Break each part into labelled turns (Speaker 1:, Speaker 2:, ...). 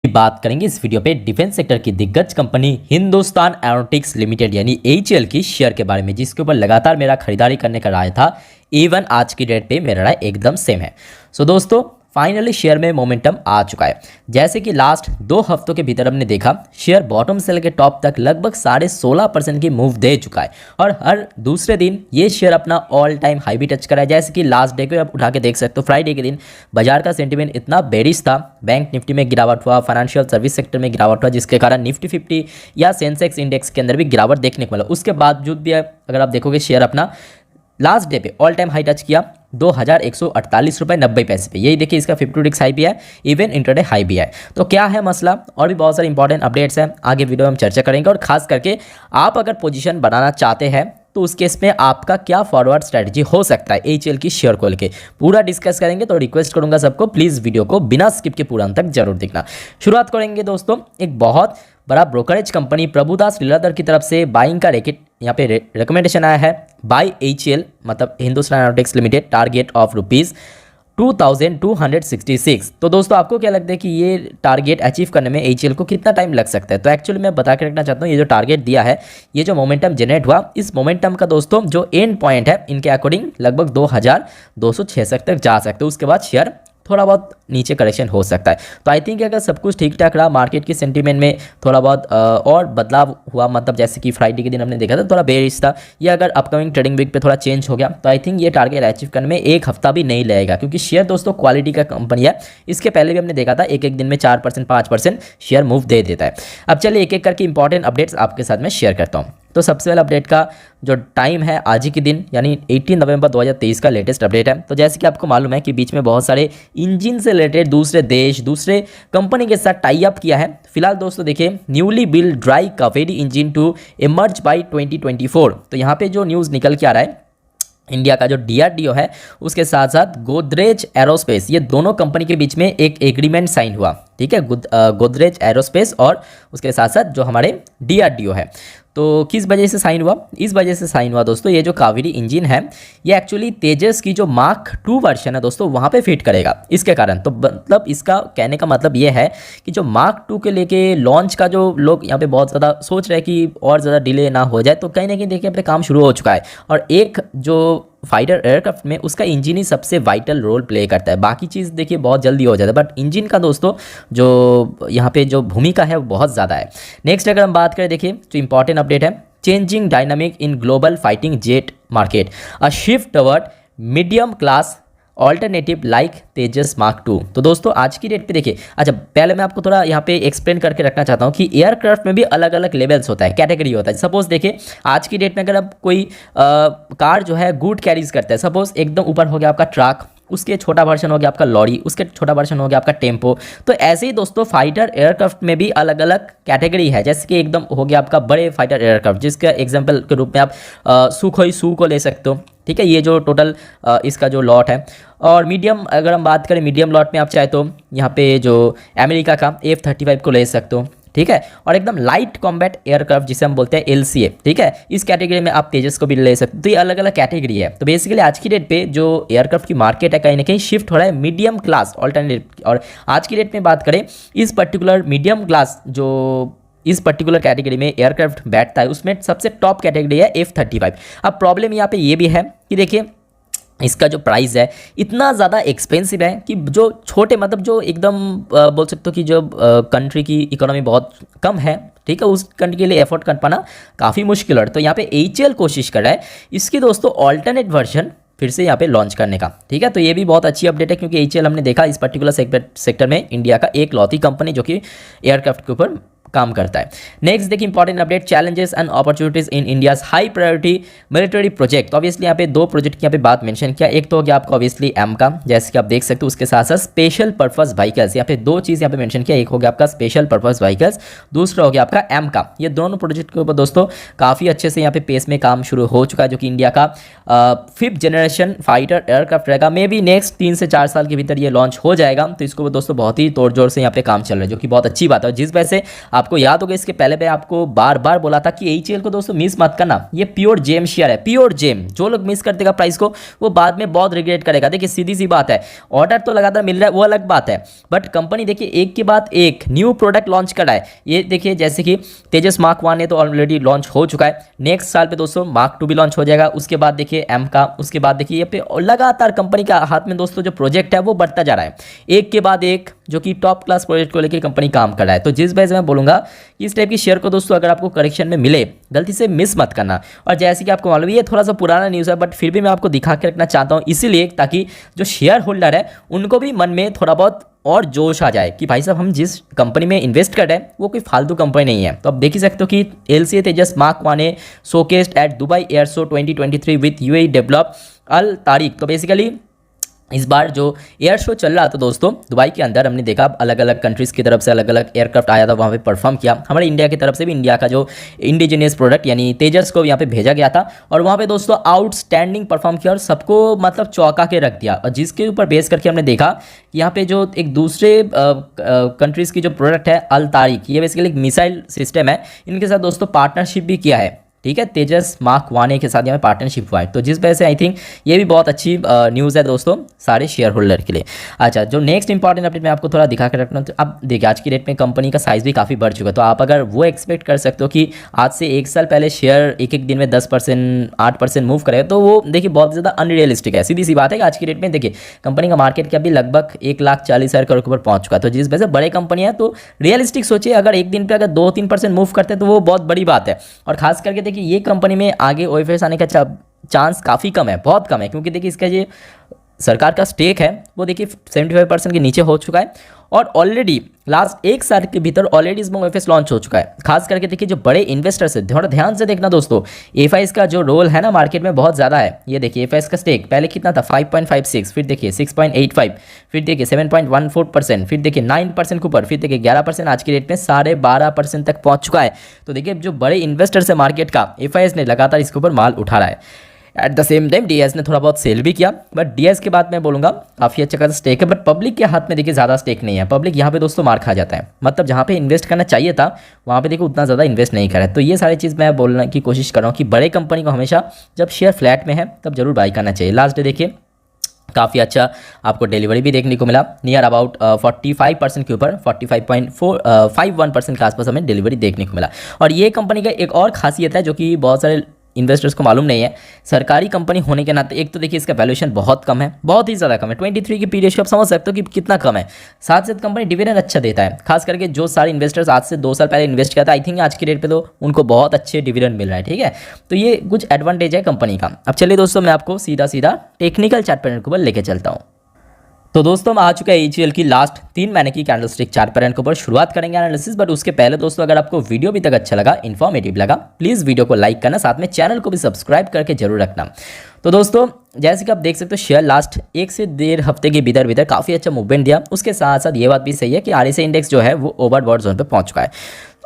Speaker 1: बात करेंगे इस वीडियो पे डिफेंस सेक्टर की दिग्गज कंपनी हिंदुस्तान एरोनॉटिक्स लिमिटेड यानी एचएएल की शेयर के बारे में, जिसके ऊपर लगातार मेरा खरीदारी करने का राय था। इवन आज की डेट पे मेरा राय एकदम सेम है। सो दोस्तों, फाइनली शेयर में मोमेंटम आ चुका है। जैसे कि लास्ट 2 हफ्तों के भीतर हमने देखा, शेयर बॉटम से लेकर टॉप तक लगभग 16.5% की मूव दे चुका है और हर दूसरे दिन ये शेयर अपना ऑल टाइम हाई भी टच करा है। जैसे कि लास्ट डे को आप उठा के देख सकते हो, फ्राइडे के दिन बाजार का सेंटीमेंट इतना बेरिश था, बैंक निफ्टी में गिरावट हुआ, फाइनेंशियल सर्विस सेक्टर में गिरावट हुआ, जिसके कारण निफ्टी 50 या सेंसेक्स इंडेक्स के अंदर भी गिरावट देखने को मिला। उसके बावजूद भी अगर आप देखोगे, शेयर अपना लास्ट डे पे ऑल टाइम हाई टच किया 2148 रुपये 90 पैसे पे। यही देखिए, इसका 52 हाई भी है, इवन इंटरडे हाई भी है। तो क्या है मसला, और भी बहुत सारे इंपॉर्टेंट अपडेट्स हैं, आगे वीडियो में हम चर्चा करेंगे। और खास करके आप अगर पोजीशन बनाना चाहते हैं तो उस केस में आपका क्या फॉरवर्ड स्ट्रेटजी हो सकता है एचएएल की शेयर को लेके, पूरा डिस्कस करेंगे। तो रिक्वेस्ट करूंगा सबको, प्लीज़ वीडियो को बिना स्किप के पूरा अंत तक जरूर देखना। शुरुआत करेंगे दोस्तों, एक बहुत बड़ा ब्रोकरेज कंपनी प्रभुदास लीलाधर की तरफ से बाइंग का रेकेट यहाँ पे रिकमेंडेशन आया है। बाय एचएएल मतलब Hindustan aeronautics limited, target of ₹2266। तो दोस्तों, आपको क्या लगता है कि ये टारगेट अचीव करने में एचएएल को कितना टाइम लग सकता है? तो एक्चुअली मैं बता के रखना चाहता हूँ, ये जो टारगेट दिया है, ये जो मोमेंटम जनरेट हुआ, इस मोमेंटम का दोस्तों जो एंड पॉइंट है, इनके अकॉर्डिंग लगभग 2266 तक जा सकते हैं। उसके बाद शेयर थोड़ा बहुत नीचे करेक्शन हो सकता है। तो आई थिंक अगर सब कुछ ठीक ठाक रहा, मार्केट के सेंटीमेंट में थोड़ा बहुत और बदलाव हुआ, मतलब जैसे कि फ्राइडे के दिन हमने देखा था थोड़ा बेरिश था, या अगर अपकमिंग ट्रेडिंग वीक पे थोड़ा चेंज हो गया, तो आई थिंक ये टारगेट अचीव करने में 1 हफ्ता भी नहीं लगेगा, क्योंकि शेयर दोस्तों क्वालिटी का कंपनी है। इसके पहले भी हमने देखा था एक दिन में 4% 5% शेयर मूव दे देता है। अब चलिए एक एक करके इंपॉर्टेंट अपडेट्स आपके साथ में शेयर करता हूँ। तो सबसे पहले अपडेट का जो टाइम है, आज ही के दिन यानी 18 नवंबर 2023 का लेटेस्ट अपडेट है। तो जैसे कि आपको मालूम है कि बीच में बहुत सारे इंजन से रिलेटेड दूसरे देश, दूसरे कंपनी के साथ टाई अप किया है। फिलहाल दोस्तों देखिए, newly build dry Kaveri engine to emerge by 2024। तो यहाँ पे जो न्यूज़ निकल के आ रहा है, इंडिया का जो डीआरडीओ है उसके साथ साथ गोदरेज एरोस्पेस, ये दोनों कंपनी के बीच में एक एग्रीमेंट साइन हुआ। ठीक है, गोदरेज एरोस्पेस और उसके साथ साथ जो हमारे डीआरडीओ है। तो किस वजह से साइन हुआ? इस वजह से साइन हुआ दोस्तों, ये जो कावेरी इंजन है, ये एक्चुअली तेजस की जो मार्क 2 वर्जन है दोस्तों, वहाँ पे फिट करेगा इसके कारण। तो मतलब इसका कहने का मतलब ये है कि जो मार्क 2 के लेके लॉन्च का जो लोग यहाँ पे बहुत ज़्यादा सोच रहे हैं कि और ज़्यादा डिले ना हो जाए, तो कहीं ना कहीं देखिए अपने काम शुरू हो चुका है। और एक जो फाइटर एयरक्राफ्ट में उसका इंजन ही सबसे वाइटल रोल प्ले करता है। बाकी चीज़ देखिए बहुत जल्दी हो जाता है, बट इंजन का दोस्तों जो यहाँ पे जो भूमिका है वो बहुत ज़्यादा है। नेक्स्ट अगर हम बात करें, देखिए जो इंपॉर्टेंट अपडेट है, changing dynamic in global fighting jet market, a shift toward medium class alternative like Tejas mark 2। तो दोस्तों आज की डेट पे देखिए, अच्छा पहले मैं आपको थोड़ा यहाँ पे एक्सप्लेन करके रखना चाहता हूँ कि एयरक्राफ्ट में भी अलग अलग लेवल्स होता है, कैटेगरी होता है। सपोज देखिए, आज की डेट में अगर आप कोई कार जो है गुड कैरीज करता है, सपोज एकदम ऊपर हो गया आपका ट्रक, उसके छोटा वर्जन हो गया आपका लॉरी, उसके छोटा वर्जन हो गया आपका टेम्पो। तो ऐसे ही दोस्तों फाइटर एयरक्राफ्ट में भी अलग अलग कैटेगरी है। जैसे कि एकदम हो गया आपका बड़े फाइटर एयरक्राफ्ट, जिसका एग्जांपल के रूप में आप सुखोई सू को ले सकते हो। ठीक है, ये जो टोटल इसका जो लॉट है। और मीडियम अगर हम बात करें, मीडियम लॉट में आप चाहे तो यहाँ पे जो अमेरिका का F-35 को ले सकते हो। ठीक है, और एकदम लाइट कॉम्बैट एयरक्राफ्ट जिसे हम बोलते हैं LCA, ठीक है, इस कैटेगरी में आप तेजस को भी ले सकते हो। तो ये अलग अलग कैटेगरी है। तो बेसिकली आज की डेट पे जो एयरक्राफ्ट की मार्केट है, कहीं ना कहीं शिफ्ट हो रहा है मीडियम क्लास ऑल्टरनेटिव। और आज की डेट में बात करें, इस पर्टिकुलर मीडियम क्लास जो इस पर्टिकुलर कैटेगरी में एयरक्राफ्ट बैठता है, उसमें सबसे टॉप कैटेगरी है F-35। अब प्रॉब्लम यहाँ पे ये भी है कि देखिए इसका जो प्राइस है इतना ज़्यादा एक्सपेंसिव है कि जो छोटे मतलब जो एकदम बोल सकते हो कि जो कंट्री की इकोनॉमी बहुत कम है, ठीक है, उस कंट्री के लिए एफोर्ड कर पाना काफ़ी मुश्किल है। तो यहाँ पे एचएएल कोशिश कर रहा है इसकी दोस्तों ऑल्टरनेट वर्जन फिर से यहाँ पे लॉन्च करने का। ठीक है, तो ये भी बहुत अच्छी अपडेट है, क्योंकि एचएएल हमने देखा इस पर्टिकुलर सेक्टर में इंडिया का एक लौती कंपनी जो कि एयरक्राफ्ट के ऊपर काम करता है। नेक्स्ट देखिए important update, challenges and opportunities in India's high priority military project. तो ऑब्वियसली यहाँ पे 2 प्रोजेक्ट की यहाँ पे बात मेंशन किया। एक तो हो गया आपका ऑब्वियसली एम का, जैसे कि आप देख सकते हो, उसके साथ साथ स्पेशल पर्पस व्हीकल्स, यहाँ पे 2 चीज़ यहाँ पे मेंशन किया। एक हो गया आपका स्पेशल पर्पस व्हीकल्स, दूसरा हो गया आपका एम का। ये दोनों प्रोजेक्ट के ऊपर दोस्तों काफ़ी अच्छे से यहाँ पे पेस में काम शुरू हो चुका है, जो कि इंडिया का 5th जनरेशन फाइटर एयरक्राफ्ट रहेगा। मे बी नेक्स्ट 3 से 4 साल के भीतर ये लॉन्च हो जाएगा। तो इसको दोस्तों बहुत ही तोड़ जोड़ से यहाँ पे काम चल रहा है, जो कि बहुत अच्छी बात है, जिस वजह से आपको याद होगा इसके पहले मैं आपको बार बार बोला था कि एचएल को दोस्तों मिस मत करना, ये प्योर जेम शेयर है, प्योर जेम। जो लोग मिस कर देगा प्राइस को वो बाद में बहुत रिग्रेट करेगा। देखिए सीधी सी बात है, ऑर्डर तो लगातार मिल रहा है वो अलग बात है, बट कंपनी देखिए एक के बाद एक न्यू प्रोडक्ट लॉन्च कर रहा है। ये देखिए जैसे कि तेजस मार्क 1 है तो ऑलरेडी लॉन्च हो चुका है, नेक्स्ट साल पे दोस्तों मार्क 2 भी लॉन्च हो जाएगा, उसके बाद देखिए एम का, उसके बाद देखिए ये पे लगातार कंपनी का हाथ में दोस्तों जो प्रोजेक्ट है वो बढ़ता जा रहा है, एक के बाद एक, जो कि टॉप क्लास प्रोजेक्ट को लेकर कंपनी काम कर रहा है। तो जिस वजह से मैं बोलूंगा कि इस टाइप की शेयर को दोस्तों अगर आपको करेक्शन में मिले गलती से मिस मत करना। और जैसे कि आपको मालूम है ये थोड़ा सा पुराना न्यूज़ है, बट फिर भी मैं आपको दिखा के रखना चाहता हूँ, इसीलिए ताकि जो शेयर होल्डर है उनको भी मन में थोड़ा बहुत और जोश आ जाए कि भाई साहब हम जिस कंपनी में इन्वेस्ट कर रहे हैं वो कोई फालतू कंपनी नहीं है। तो आप देख ही सकते हो कि LCA Tejas mark 1 showcased at Dubai air show 2023 with UAE develop Al Tariq. तो बेसिकली इस बार जो एयर शो चल रहा था दोस्तों दुबई के अंदर, हमने देखा अलग अलग कंट्रीज़ की तरफ से अलग अलग एयरक्राफ्ट आया था, वहाँ पे परफॉर्म किया। हमारे इंडिया की तरफ से भी इंडिया का जो इंडिजिनियस प्रोडक्ट यानी तेजस को यहाँ पे भेजा गया था और वहाँ पे दोस्तों आउटस्टैंडिंग परफॉर्म किया और सबको मतलब चौंका के रख दिया। और जिसके ऊपर बेस करके हमने देखा कि यहाँ पे जो एक दूसरे कंट्रीज़ की जो प्रोडक्ट है अल तारिक, ये बेसिकली एक मिसाइल सिस्टम है, इनके साथ दोस्तों पार्टनरशिप भी किया है, ठीक है, तेजस मार्क 1 के साथ यहाँ पे पार्टनरशिप हुआ है। तो जिस वजह से आई थिंक ये भी बहुत अच्छी न्यूज़ है दोस्तों सारे शेयर होल्डर के लिए। अच्छा, जो नेक्स्ट इंपॉर्टेंट अपडेट मैं आपको थोड़ा दिखा कर रखना, तो अब देखिए आज की डेट में कंपनी का साइज़ भी काफ़ी बढ़ चुका है, तो आप अगर वो एक्सपेक्ट कर सकते हो कि आज से एक साल पहले शेयर एक एक दिन में 10% 8% मूव करे, तो वो देखिए बहुत ज़्यादा अनरियलिस्टिक है। सीधी सी बात है कि आज की डेट में देखिए कंपनी का मार्केट कैप भी लगभग 1,40,000 करोड़ के ऊपर पहुँच चुका है। तो जिस वजह से बड़े कंपनी है तो रियलिस्टिक सोचिए, अगर एक दिन पर अगर 2-3% मूव करते हैं तो वो बहुत बड़ी बात है। और खास करके देखिए ये कंपनी में आगे ओएफएस आने का चांस काफ़ी कम है, बहुत कम है, क्योंकि देखिए इसका ये सरकार का स्टेक है वो देखिए 75% के नीचे हो चुका है और ऑलरेडी लास्ट एक साल के भीतर ऑलरेडी इसमें ओएफएस लॉन्च हो चुका है। खास करके देखिए जो बड़े इन्वेस्टर्स है, थोड़ा ध्यान से देखना दोस्तों, एफआईएस का जो रोल है ना मार्केट में बहुत ज़्यादा है। ये देखिए एफआईएस का स्टेक पहले कितना था 5.56, फिर देखिए 6.85, फिर देखिए 7.14%, फिर देखिए 9% के ऊपर, फिर देखिए 11%, आज की डेट में 12.5% तक पहुँच चुका है। तो देखिए जो बड़े इन्वेस्टर्स है मार्केट का, एफआईएस ने लगातार इसके ऊपर माल उठा रहा है। At the same time DS ने थोड़ा बहुत सेल भी किया, बट डीएस के बाद मैं बोलूँगा काफ़ी अच्छा खासा स्टेक है, बट पब्लिक के हाथ में देखिए ज़्यादा स्टेक नहीं है। पब्लिक यहाँ पे दोस्तों मार खा जाता है, मतलब जहाँ पे इन्वेस्ट करना चाहिए था वहाँ पे देखो उतना ज़्यादा इन्वेस्ट नहीं करा है। तो ये सारी चीज़ मैं बोलने की कोशिश कर रहा हूँ कि बड़े कंपनी को हमेशा जब शेयर फ्लैट में है तब जरूर बाई करना चाहिए। लास्ट डे देखिए काफ़ी अच्छा आपको डिलीवरी भी देखने को मिला, नियर अबाउट 45% के ऊपर 45.51% के आसपास हमें डिलीवरी देखने को मिला। और ये कंपनी का एक और खासियत है जो कि बहुत सारे इन्वेस्टर्स को मालूम नहीं है, सरकारी कंपनी होने के नाते एक तो देखिए इसका वैल्यूएशन बहुत कम है, बहुत ही ज़्यादा कम है, 23 की पी रेशियो आप समझ सकते हो कि कितना कम है। साथ साथ कंपनी डिविडेंड अच्छा देता है, खास करके जो सारे इन्वेस्टर्स आज से 2 साल पहले इन्वेस्ट किया था, आई थिंक आज की डेट पे तो उनको बहुत अच्छे डिविडेंड मिल रहा है, ठीक है। तो ये कुछ एडवांटेज है कंपनी का। अब चलिए दोस्तों मैं आपको सीधा सीधा टेक्निकल चार्ट पैटर्न के ऊपर लेके चलता हूँ। तो दोस्तों हम आ चुका है एचएल की लास्ट 3 महीने की कैंडलस्टिक चार्ट पैटर्न के ऊपर शुरुआत करेंगे एनालिसिस। बट उसके पहले दोस्तों अगर आपको वीडियो अभी तक अच्छा लगा, इन्फॉर्मेटिव लगा, प्लीज़ वीडियो को लाइक करना, साथ में चैनल को भी सब्सक्राइब करके जरूर रखना। तो दोस्तों जैसे कि आप देख सकते हो शेयर लास्ट 1 से 1.5 हफ्ते के भीतर काफ़ी अच्छा मूवमेंट दिया। उसके साथ साथ ये बात भी सही है कि आरएसआई इंडेक्स जो है वो ओवरबॉट जोन पर पहुँच चुका है।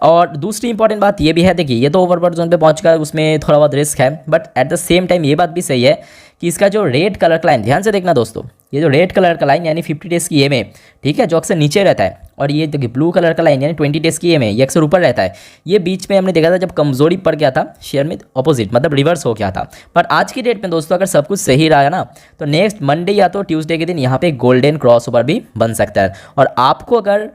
Speaker 1: और दूसरी इंपॉर्टेंट बात ये भी है, देखिए ये तो ओवरबॉट जोन पे पहुंच चुका है, उसमें थोड़ा बहुत रिस्क है, but at the same time ये बात भी सही है कि इसका जो रेड कलर का लाइन, ध्यान से देखना दोस्तों, ये जो रेड कलर का लाइन यानी 50 डेज की ईएमए, ठीक है, जो अक्सर नीचे रहता है, और ये देखिए ब्लू कलर का लाइन यानी 20 डेज की ईएमए, ये अक्सर ऊपर रहता है। ये बीच में हमने देखा था जब कमजोरी पड़ गया था शेयर में, ऑपोजिट मतलब रिवर्स हो गया था। पर आज की डेट में दोस्तों अगर सब कुछ सही रहा ना तो नेक्स्ट मंडे या तो ट्यूसडे के दिन यहाँ पे गोल्डन क्रॉस ओवर भी बन सकता है। और आपको अगर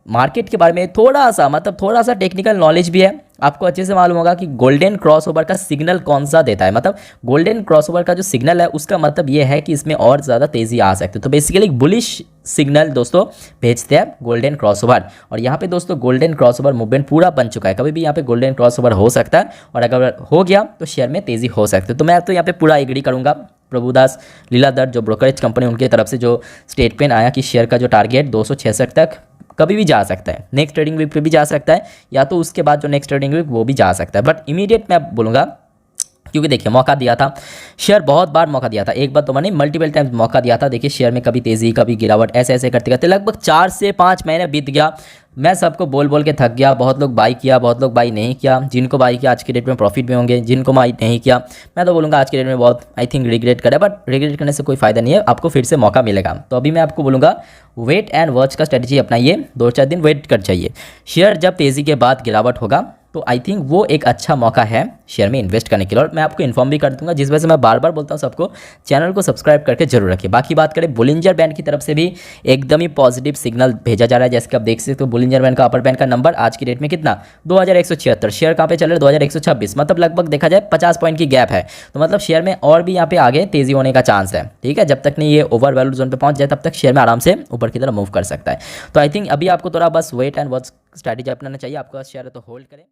Speaker 1: मार्केट के बारे में थोड़ा सा टेक्निकल नॉलेज भी है, आपको अच्छे से मालूम होगा कि गोल्डन क्रॉसओवर का सिग्नल कौन सा देता है। मतलब गोल्डन क्रॉसओवर का जो सिग्नल है उसका मतलब ये है कि इसमें और ज़्यादा तेज़ी आ सकती है। तो बेसिकली बुलिश सिग्नल दोस्तों भेजते हैं गोल्डन क्रॉसओवर। और यहाँ पे दोस्तों गोल्डन क्रॉसओवर मूवमेंट पूरा बन चुका है, कभी भी यहाँ पे गोल्डन क्रॉसओवर हो सकता है, और अगर हो गया तो शेयर में तेज़ी हो सकती है। तो मैं तो यहाँ पे पूरा एग्री करूँगा। प्रभुदास लीलाधर जो ब्रोकरेज कंपनी, उनकी तरफ से जो स्टेटमेंट आया कि शेयर का जो टारगेट 266 तक कभी भी जा सकता है, नेक्स्ट ट्रेडिंग वीक पे भी जा सकता है, या तो उसके बाद जो नेक्स्ट ट्रेडिंग वीक वो भी जा सकता है। बट इमीडिएट मैं बोलूँगा क्योंकि देखिए मौका दिया था, शेयर बहुत बार मौका दिया था, एक बार तो मैंने मल्टीपल टाइम्स मौका दिया था। देखिए शेयर में कभी तेज़ी कभी गिरावट ऐसे ऐसे करते करते लगभग 4 से 5 महीने बीत गया। मैं सबको बोल बोल के थक गया, बहुत लोग बाई किया, बहुत लोग बाई नहीं किया। जिनको बाई किया आज के डेट में प्रॉफिट में होंगे, जिनको बाई नहीं किया मैं तो बोलूँगा आज के डेट में बहुत आई थिंक रिग्रेट करे, बट रिग्रेट करने से कोई फ़ायदा नहीं है, आपको फिर से मौका मिलेगा। तो अभी मैं आपको बोलूँगा वेट एंड वॉच का स्ट्रेटजी अपनाइए, 2-4 दिन वेट कर चाहिए। शेयर जब तेज़ी के बाद गिरावट होगा तो आई थिंक वो एक अच्छा मौका है शेयर में इन्वेस्ट करने के लिए, और मैं आपको इन्फॉर्म भी कर दूंगा, जिस वजह से मैं बार बार बोलता हूँ सबको चैनल को सब्सक्राइब करके जरूर रखिए। बाकी बात करें बोलिंजर बैंड की तरफ से भी एकदम ही पॉजिटिव सिग्नल भेजा जा रहा है, जैसे कि आप देख सकते हो बोलिंजर बैंड का अपर बैंड का नंबर आज की डेट में कितना 2176, शेयर कहाँ पे चल रहा है 2126, मतलब लगभग देखा जाए 50 पॉइंट की गैप है। तो मतलब शेयर में और भी यहाँ पे आगे तेजी होने का चांस है, ठीक है। जब तक नहीं ये ओवर वैल्यू जोन पे पहुंच जाए तब तक शेयर में आराम से ऊपर की तरफ मूव कर सकता है। तो आई थिंक अभी आपको थोड़ा बस वेट एंड वॉच स्ट्रैटेजी अपनाना चाहिए, आपका शेयर है तो होल्ड करें।